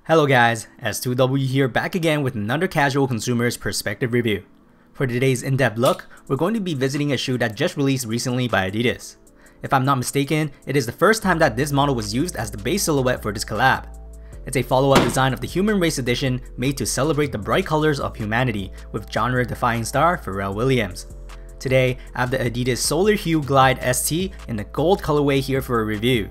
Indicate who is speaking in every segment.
Speaker 1: Hello guys, S2W here, back again with another casual consumer's perspective review. For today's in-depth look, we're going to be visiting a shoe that just released recently by Adidas. If I'm not mistaken, it is the first time that this model was used as the base silhouette for this collab. It's a follow-up design of the Human Race edition made to celebrate the bright colors of humanity with genre-defying star Pharrell Williams. Today, I have the Adidas Solar Hue Glide ST in the gold colorway here for a review.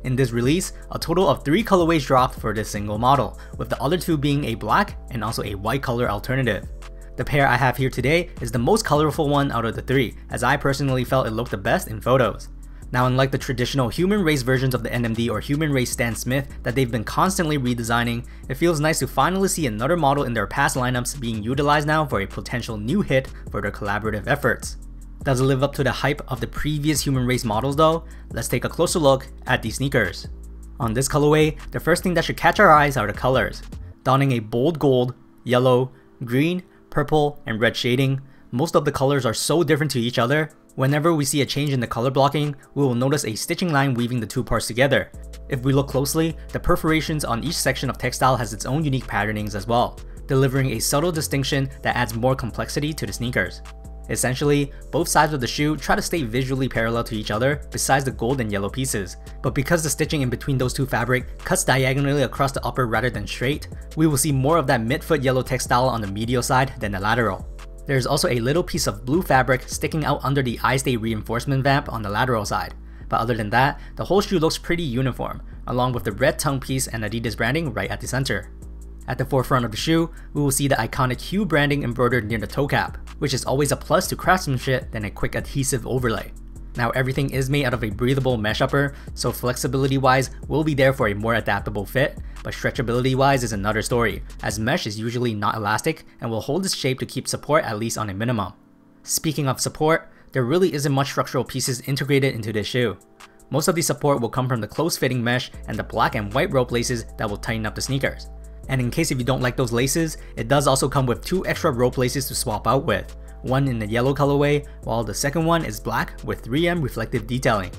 Speaker 1: In this release, a total of 3 colorways dropped for this single model, with the other 2 being a black and also a white color alternative. The pair I have here today is the most colorful one out of the 3, as I personally felt it looked the best in photos. Now, unlike the traditional Human Race versions of the NMD or Human Race Stan Smith that they've been constantly redesigning, it feels nice to finally see another model in their past lineups being utilized now for a potential new hit for their collaborative efforts. Does it live up to the hype of the previous Human Race models though? Let's take a closer look at these sneakers. On this colorway, the first thing that should catch our eyes are the colors. Donning a bold gold, yellow, green, purple, and red shading, most of the colors are so different to each other. Whenever we see a change in the color blocking, we will notice a stitching line weaving the 2 parts together. If we look closely, the perforations on each section of textile has its own unique patternings as well, delivering a subtle distinction that adds more complexity to the sneakers. Essentially, both sides of the shoe try to stay visually parallel to each other besides the gold and yellow pieces, but because the stitching in between those 2 fabric cuts diagonally across the upper rather than straight, we will see more of that midfoot yellow textile on the medial side than the lateral. There is also a little piece of blue fabric sticking out under the eye stay reinforcement vamp on the lateral side, but other than that, the whole shoe looks pretty uniform, along with the red tongue piece and Adidas branding right at the center. At the forefront of the shoe, we will see the iconic Hue branding embroidered near the toe cap, which is always a plus to craftsmanship than a quick adhesive overlay. Now, everything is made out of a breathable mesh upper, so flexibility wise will be there for a more adaptable fit, but stretchability wise is another story, as mesh is usually not elastic and will hold its shape to keep support at least on a minimum. Speaking of support, there really isn't much structural pieces integrated into this shoe. Most of the support will come from the close fitting mesh and the black and white rope laces that will tighten up the sneakers. And in case if you don't like those laces, it does also come with 2 extra rope laces to swap out with, one in the yellow colorway, while the second one is black with 3M reflective detailing.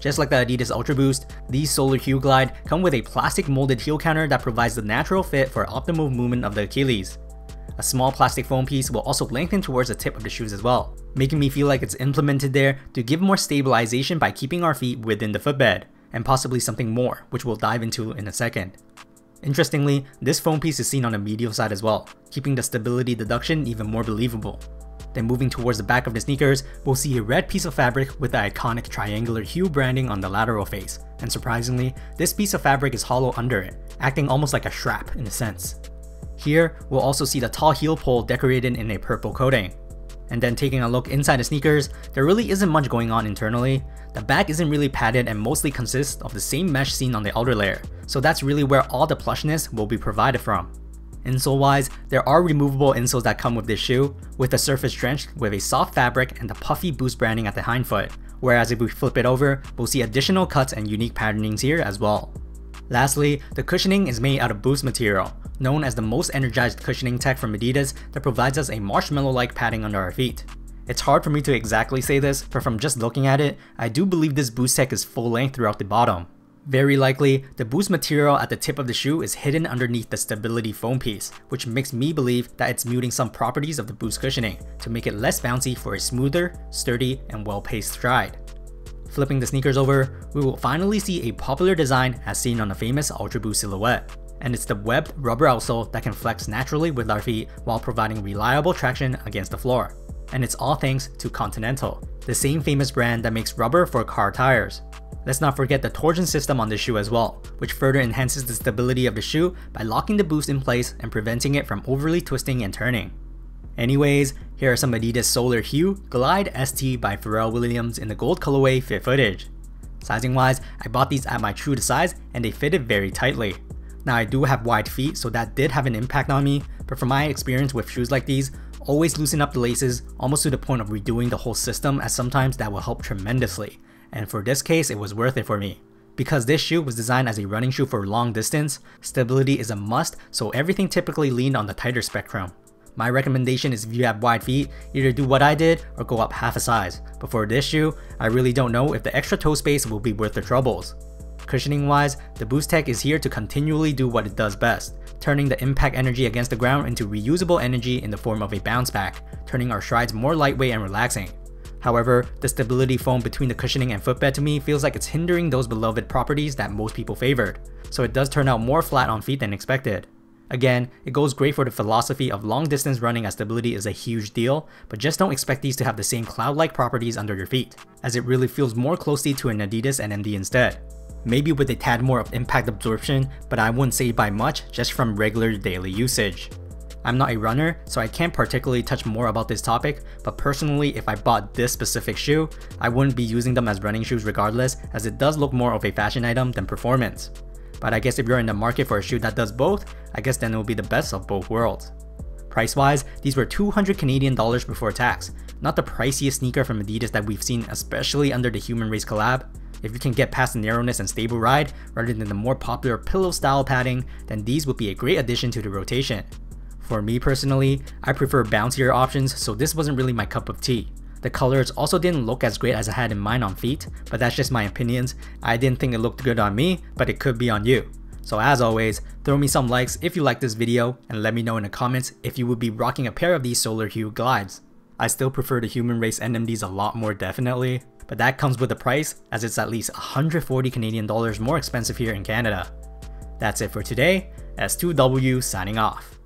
Speaker 1: Just like the Adidas Ultra Boost, these Solar Hue Glide come with a plastic molded heel counter that provides the natural fit for optimal movement of the Achilles. A small plastic foam piece will also lengthen towards the tip of the shoes as well, making me feel like it's implemented there to give more stabilization by keeping our feet within the footbed, and possibly something more, which we'll dive into in a second. Interestingly, this foam piece is seen on the medial side as well, keeping the stability deduction even more believable. Then moving towards the back of the sneakers, we'll see a red piece of fabric with the iconic triangular Hue branding on the lateral face, and surprisingly, this piece of fabric is hollow under it, acting almost like a strap in a sense. Here, we'll also see the tall heel pole decorated in a purple coating. And then taking a look inside the sneakers, there really isn't much going on internally. The back isn't really padded and mostly consists of the same mesh seen on the outer layer, so that's really where all the plushness will be provided from. Insole wise, there are removable insoles that come with this shoe, with the surface drenched with a soft fabric and the puffy Boost branding at the hindfoot, whereas if we flip it over, we'll see additional cuts and unique patternings here as well. Lastly, the cushioning is made out of Boost material, known as the most energized cushioning tech from Adidas that provides us a marshmallow-like padding under our feet. It's hard for me to exactly say this, but from just looking at it, I do believe this Boost tech is full length throughout the bottom. Very likely, the Boost material at the tip of the shoe is hidden underneath the stability foam piece, which makes me believe that it's muting some properties of the Boost cushioning to make it less bouncy for a smoother, sturdy, and well-paced stride. Flipping the sneakers over, we will finally see a popular design as seen on the famous Ultra Boost silhouette. And it's the webbed rubber outsole that can flex naturally with our feet while providing reliable traction against the floor. And it's all thanks to Continental, the same famous brand that makes rubber for car tires. Let's not forget the torsion system on the shoe as well, which further enhances the stability of the shoe by locking the Boost in place and preventing it from overly twisting and turning. Anyways, here are some Adidas Solar Hue Glide ST by Pharrell Williams in the gold colorway fit footage. Sizing wise, I bought these at my true to size and they fitted very tightly. Now I do have wide feet, so that did have an impact on me, but from my experience with shoes like these, always loosen up the laces almost to the point of redoing the whole system, as sometimes that will help tremendously. And for this case, it was worth it for me. Because this shoe was designed as a running shoe for long distance, stability is a must, so everything typically leaned on the tighter spectrum. My recommendation is if you have wide feet, either do what I did or go up half a size. But for this shoe, I really don't know if the extra toe space will be worth the troubles. Cushioning wise, the Boost Tech is here to continually do what it does best, turning the impact energy against the ground into reusable energy in the form of a bounce back, turning our strides more lightweight and relaxing. However, the stability foam between the cushioning and footbed to me feels like it's hindering those beloved properties that most people favored, so it does turn out more flat on feet than expected. Again, it goes great for the philosophy of long distance running as stability is a huge deal, but just don't expect these to have the same cloud-like properties under your feet, as it really feels more closely to an Adidas NMD instead. Maybe with a tad more of impact absorption, but I wouldn't say by much just from regular daily usage. I'm not a runner, so I can't particularly touch more about this topic, but personally if I bought this specific shoe, I wouldn't be using them as running shoes regardless, as it does look more of a fashion item than performance. But I guess if you're in the market for a shoe that does both, I guess then it will be the best of both worlds. Price wise, these were 200 Canadian dollars before tax, not the priciest sneaker from Adidas that we've seen, especially under the Human Race collab. If you can get past the narrowness and stable ride rather than the more popular pillow style padding, then these would be a great addition to the rotation. For me personally, I prefer bouncier options, so this wasn't really my cup of tea. The colors also didn't look as great as I had in mind on feet, but that's just my opinions. I didn't think it looked good on me, but it could be on you. So as always, throw me some likes if you like this video, and let me know in the comments if you would be rocking a pair of these solar hue glides. I still prefer the Human Race NMDs a lot more definitely, but that comes with a price, as it's at least 140 Canadian dollars more expensive here in Canada. That's it for today, S2W signing off.